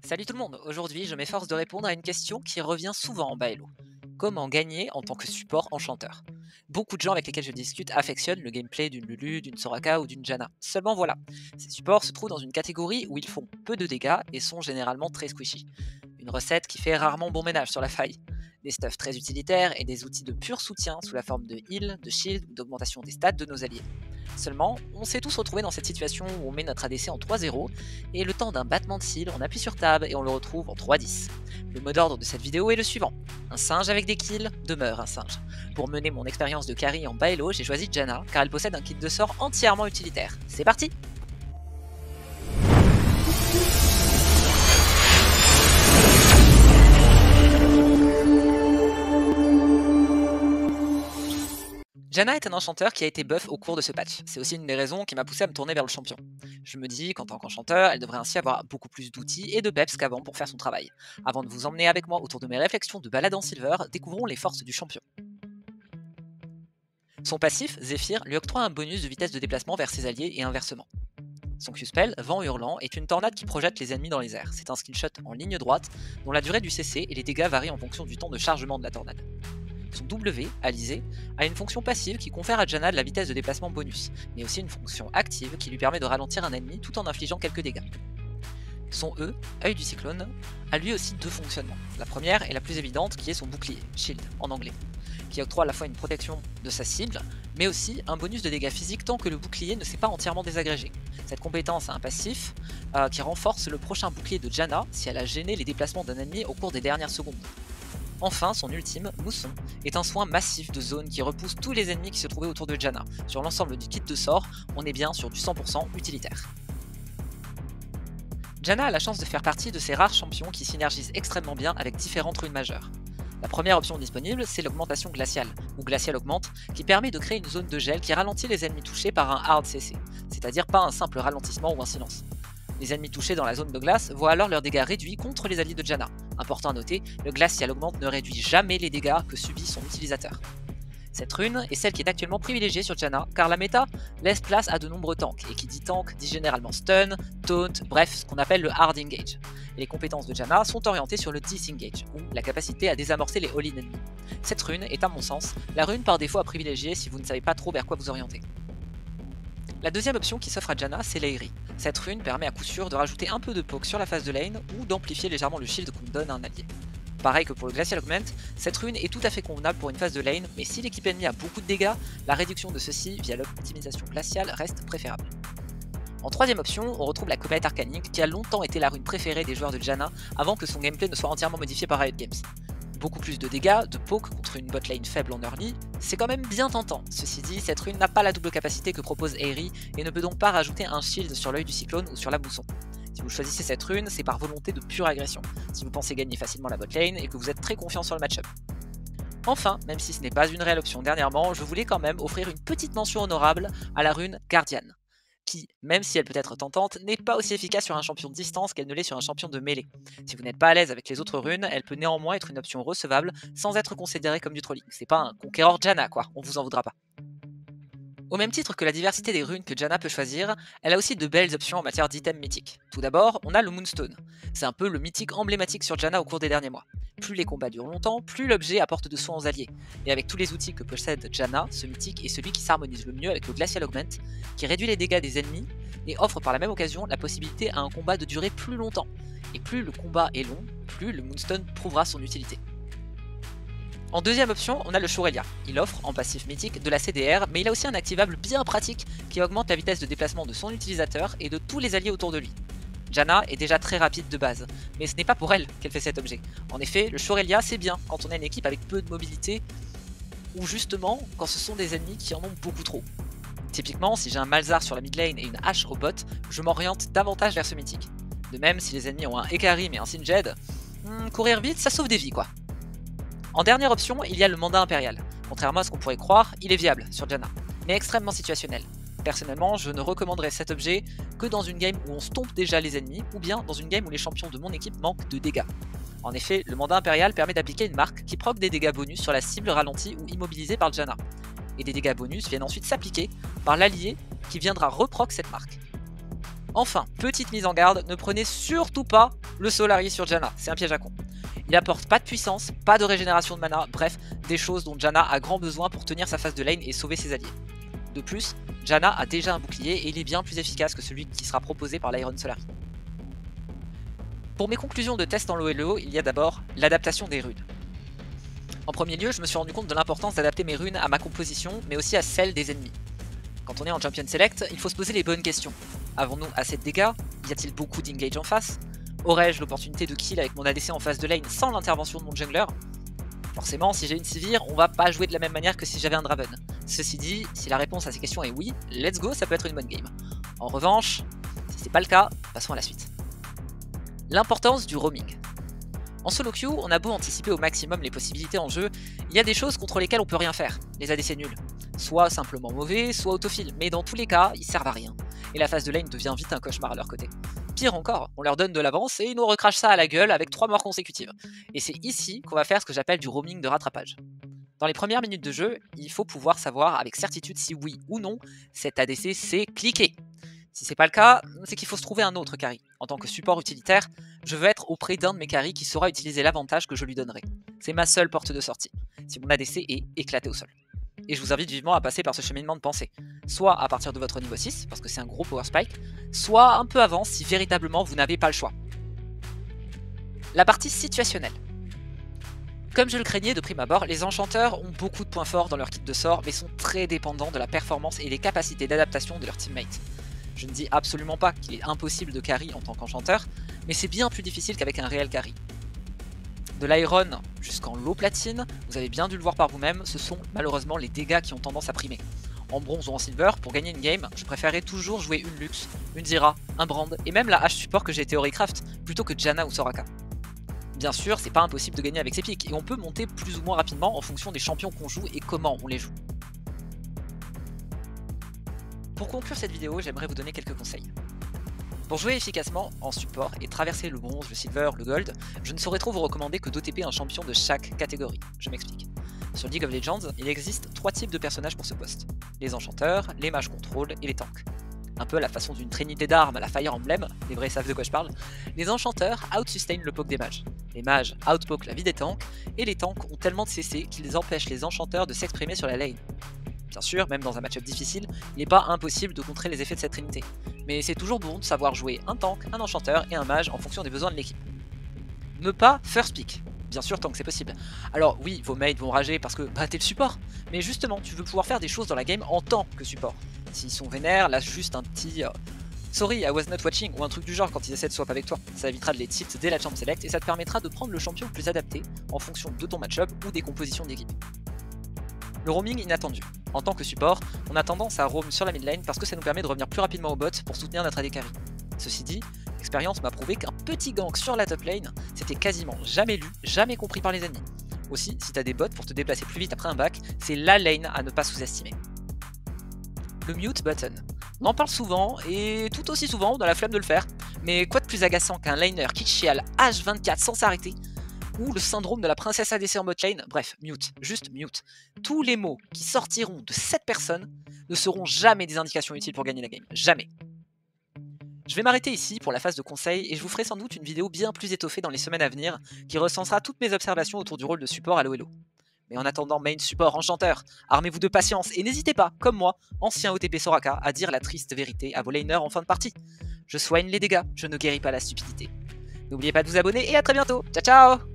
Salut tout le monde, aujourd'hui je m'efforce de répondre à une question qui revient souvent en Baello. Comment gagner en tant que support enchanteur? Beaucoup de gens avec lesquels je discute affectionnent le gameplay d'une Lulu, d'une Soraka ou d'une Janna. Seulement voilà, ces supports se trouvent dans une catégorie où ils font peu de dégâts et sont généralement très squishy. Une recette qui fait rarement bon ménage sur la faille. Des stuffs très utilitaires et des outils de pur soutien sous la forme de heal, de shield ou d'augmentation des stats de nos alliés. Seulement, on s'est tous retrouvés dans cette situation où on met notre ADC en 3-0, et le temps d'un battement de cils, on appuie sur Tab et on le retrouve en 3-10. Le mot d'ordre de cette vidéo est le suivant: un singe avec des kills demeure un singe. Pour mener mon expérience de carry en Baello, j'ai choisi Janna, car elle possède un kit de sort entièrement utilitaire. C'est parti! Janna est un enchanteur qui a été buff au cours de ce patch. C'est aussi une des raisons qui m'a poussé à me tourner vers le champion. Je me dis qu'en tant qu'enchanteur, elle devrait ainsi avoir beaucoup plus d'outils et de peps qu'avant pour faire son travail. Avant de vous emmener avec moi autour de mes réflexions de balade en silver, découvrons les forces du champion. Son passif, Zephyr, lui octroie un bonus de vitesse de déplacement vers ses alliés et inversement. Son Q-spell, Vent Hurlant, est une tornade qui projette les ennemis dans les airs. C'est un skill shot en ligne droite, dont la durée du CC et les dégâts varient en fonction du temps de chargement de la tornade. Son W, Alizé, a une fonction passive qui confère à Janna de la vitesse de déplacement bonus, mais aussi une fonction active qui lui permet de ralentir un ennemi tout en infligeant quelques dégâts. Son E, Œil du Cyclone, a lui aussi deux fonctionnements. La première est la plus évidente, qui est son bouclier, Shield en anglais, qui octroie à la fois une protection de sa cible, mais aussi un bonus de dégâts physiques tant que le bouclier ne s'est pas entièrement désagrégé. Cette compétence a un passif qui renforce le prochain bouclier de Janna si elle a gêné les déplacements d'un ennemi au cours des dernières secondes. Enfin, son ultime, Mousson, est un soin massif de zone qui repousse tous les ennemis qui se trouvaient autour de Janna. Sur l'ensemble du kit de sort, on est bien sur du 100% utilitaire. Janna a la chance de faire partie de ces rares champions qui synergisent extrêmement bien avec différentes runes majeures. La première option disponible, c'est l'augmentation glaciale, ou glacial augmente, qui permet de créer une zone de gel qui ralentit les ennemis touchés par un hard CC, c'est-à-dire pas un simple ralentissement ou un silence. Les ennemis touchés dans la zone de glace voient alors leurs dégâts réduits contre les alliés de Janna. Important à noter, le glacial augmente ne réduit jamais les dégâts que subit son utilisateur. Cette rune est celle qui est actuellement privilégiée sur Janna, car la méta laisse place à de nombreux tanks, et qui dit tank dit généralement stun, taunt, bref, ce qu'on appelle le hard engage. Et les compétences de Janna sont orientées sur le disengage, ou la capacité à désamorcer les all-in ennemis. Cette rune est à mon sens la rune par défaut à privilégier si vous ne savez pas trop vers quoi vous orienter. La deuxième option qui s'offre à Janna, c'est l'Aerie. Cette rune permet à coup sûr de rajouter un peu de poke sur la phase de lane ou d'amplifier légèrement le shield qu'on donne à un allié. Pareil que pour le Glacial Augment, cette rune est tout à fait convenable pour une phase de lane, mais si l'équipe ennemie a beaucoup de dégâts, la réduction de ceux-ci via l'optimisation glaciale reste préférable. En troisième option, on retrouve la comète arcanique qui a longtemps été la rune préférée des joueurs de Janna avant que son gameplay ne soit entièrement modifié par Riot Games. Beaucoup plus de dégâts, de poke contre une botlane faible en early, c'est quand même bien tentant. Ceci dit, cette rune n'a pas la double capacité que propose Aerie et ne peut donc pas rajouter un shield sur l'œil du cyclone ou sur la mousson. Si vous choisissez cette rune, c'est par volonté de pure agression, si vous pensez gagner facilement la botlane et que vous êtes très confiant sur le match-up. Enfin, même si ce n'est pas une réelle option dernièrement, je voulais quand même offrir une petite mention honorable à la rune Guardian, qui, même si elle peut être tentante, n'est pas aussi efficace sur un champion de distance qu'elle ne l'est sur un champion de mêlée. Si vous n'êtes pas à l'aise avec les autres runes, elle peut néanmoins être une option recevable sans être considérée comme du trolling. C'est pas un conquérant Janna quoi, on vous en voudra pas. Au même titre que la diversité des runes que Janna peut choisir, elle a aussi de belles options en matière d'items mythiques. Tout d'abord, on a le Moonstone. C'est un peu le mythique emblématique sur Janna au cours des derniers mois. Plus les combats durent longtemps, plus l'objet apporte de soins aux alliés. Et avec tous les outils que possède Janna, ce mythique est celui qui s'harmonise le mieux avec le Glacial Augment, qui réduit les dégâts des ennemis et offre par la même occasion la possibilité à un combat de durer plus longtemps. Et plus le combat est long, plus le Moonstone prouvera son utilité. En deuxième option, on a le Shorelia. Il offre, en passif mythique, de la CDR, mais il a aussi un activable bien pratique qui augmente la vitesse de déplacement de son utilisateur et de tous les alliés autour de lui. Janna est déjà très rapide de base, mais ce n'est pas pour elle qu'elle fait cet objet. En effet, le Shorelia c'est bien quand on a une équipe avec peu de mobilité, ou justement quand ce sont des ennemis qui en ont beaucoup trop. Typiquement, si j'ai un Malzahar sur la mid lane et une hache au bot, je m'oriente davantage vers ce mythique. De même, si les ennemis ont un Ekarim et un Singed, courir vite ça sauve des vies quoi. En dernière option, il y a le mandat impérial. Contrairement à ce qu'on pourrait croire, il est viable sur Janna, mais extrêmement situationnel. Personnellement, je ne recommanderais cet objet que dans une game où on stompe déjà les ennemis, ou bien dans une game où les champions de mon équipe manquent de dégâts. En effet, le mandat impérial permet d'appliquer une marque qui proc des dégâts bonus sur la cible ralentie ou immobilisée par Janna. Et des dégâts bonus viennent ensuite s'appliquer par l'allié qui viendra reproc cette marque. Enfin, petite mise en garde, ne prenez surtout pas Le Solari sur Janna, c'est un piège à con. Il apporte pas de puissance, pas de régénération de mana, bref, des choses dont Janna a grand besoin pour tenir sa phase de lane et sauver ses alliés. De plus, Janna a déjà un bouclier et il est bien plus efficace que celui qui sera proposé par l'Iron Solari. Pour mes conclusions de test en LoLo, il y a d'abord l'adaptation des runes. En premier lieu, je me suis rendu compte de l'importance d'adapter mes runes à ma composition, mais aussi à celle des ennemis. Quand on est en Champion Select, il faut se poser les bonnes questions. Avons-nous assez de dégâts? Y a-t-il beaucoup d'engage en face? Aurais-je l'opportunité de kill avec mon ADC en phase de lane sans l'intervention de mon jungler? Forcément, si j'ai une Sivir, on va pas jouer de la même manière que si j'avais un Draven. Ceci dit, si la réponse à ces questions est oui, let's go, ça peut être une bonne game. En revanche, si c'est pas le cas, passons à la suite. L'importance du roaming. En solo queue, on a beau anticiper au maximum les possibilités en jeu, il y a des choses contre lesquelles on peut rien faire, les ADC nuls. Soit simplement mauvais, soit autophiles, mais dans tous les cas, ils servent à rien. Et la phase de lane devient vite un cauchemar à leur côté. Pire encore, on leur donne de l'avance et ils nous recrachent ça à la gueule avec 3 morts consécutives. Et c'est ici qu'on va faire ce que j'appelle du roaming de rattrapage. Dans les premières minutes de jeu, il faut pouvoir savoir avec certitude si oui ou non, cet ADC sait cliquer. Si c'est pas le cas, c'est qu'il faut se trouver un autre carry. En tant que support utilitaire, je veux être auprès d'un de mes carries qui saura utiliser l'avantage que je lui donnerai. C'est ma seule porte de sortie, si mon ADC est éclaté au sol. Et je vous invite vivement à passer par ce cheminement de pensée, soit à partir de votre niveau 6, parce que c'est un gros power spike, soit un peu avant si véritablement vous n'avez pas le choix. La partie situationnelle. Comme je le craignais de prime abord, les enchanteurs ont beaucoup de points forts dans leur kit de sort, mais sont très dépendants de la performance et des capacités d'adaptation de leurs teammates. Je ne dis absolument pas qu'il est impossible de carry en tant qu'enchanteur, mais c'est bien plus difficile qu'avec un réel carry. De l'iron jusqu'en low platine, vous avez bien dû le voir par vous-même, ce sont malheureusement les dégâts qui ont tendance à primer. En bronze ou en silver, pour gagner une game, je préférais toujours jouer une Lux, une Zyra, un Brand, et même la hache support que j'ai Theorycraft, plutôt que Janna ou Soraka. Bien sûr, c'est pas impossible de gagner avec ces pics, et on peut monter plus ou moins rapidement en fonction des champions qu'on joue et comment on les joue. Pour conclure cette vidéo, j'aimerais vous donner quelques conseils. Pour jouer efficacement en support et traverser le bronze, le silver, le gold, je ne saurais trop vous recommander que d'OTP un champion de chaque catégorie. Je m'explique. Sur League of Legends, il existe 3 types de personnages pour ce poste. Les enchanteurs, les mages contrôle et les tanks. Un peu à la façon d'une trinité d'armes à la Fire Emblem, les vrais savent de quoi je parle, les enchanteurs out-sustain le poke des mages. Les mages out-poke la vie des tanks, et les tanks ont tellement de CC qu'ils empêchent les enchanteurs de s'exprimer sur la lane. Bien sûr, même dans un match-up difficile, il n'est pas impossible de contrer les effets de cette trinité. Mais c'est toujours bon de savoir jouer un tank, un enchanteur et un mage en fonction des besoins de l'équipe. Ne pas first pick, bien sûr tant que c'est possible. Alors oui, vos mates vont rager parce que bah t'es le support, mais justement tu veux pouvoir faire des choses dans la game en tant que support. S'ils sont vénères, lâche juste un petit sorry I was not watching ou un truc du genre quand ils essaient de swap avec toi. Ça évitera de les tilt dès la champ select et ça te permettra de prendre le champion le plus adapté en fonction de ton match-up ou des compositions d'équipe. Le roaming inattendu. En tant que support, on a tendance à roam sur la mid lane parce que ça nous permet de revenir plus rapidement au bot pour soutenir notre AD carry. Ceci dit, l'expérience m'a prouvé qu'un petit gank sur la top lane, c'était quasiment jamais lu, jamais compris par les ennemis. Aussi, si t'as des bots pour te déplacer plus vite après un back, c'est la lane à ne pas sous-estimer. Le mute button. On en parle souvent, et tout aussi souvent on a la flemme de le faire, mais quoi de plus agaçant qu'un laner qui chiale H24 sans s'arrêter, ou le syndrome de la princesse ADC en bot lane, bref, mute, juste mute. Tous les mots qui sortiront de cette personne ne seront jamais des indications utiles pour gagner la game, jamais. Je vais m'arrêter ici pour la phase de conseil et je vous ferai sans doute une vidéo bien plus étoffée dans les semaines à venir qui recensera toutes mes observations autour du rôle de support à LoLo. Mais en attendant main support enchanteur, armez-vous de patience et n'hésitez pas, comme moi, ancien OTP Soraka, à dire la triste vérité à vos laners en fin de partie. Je soigne les dégâts, je ne guéris pas la stupidité. N'oubliez pas de vous abonner et à très bientôt, ciao ciao!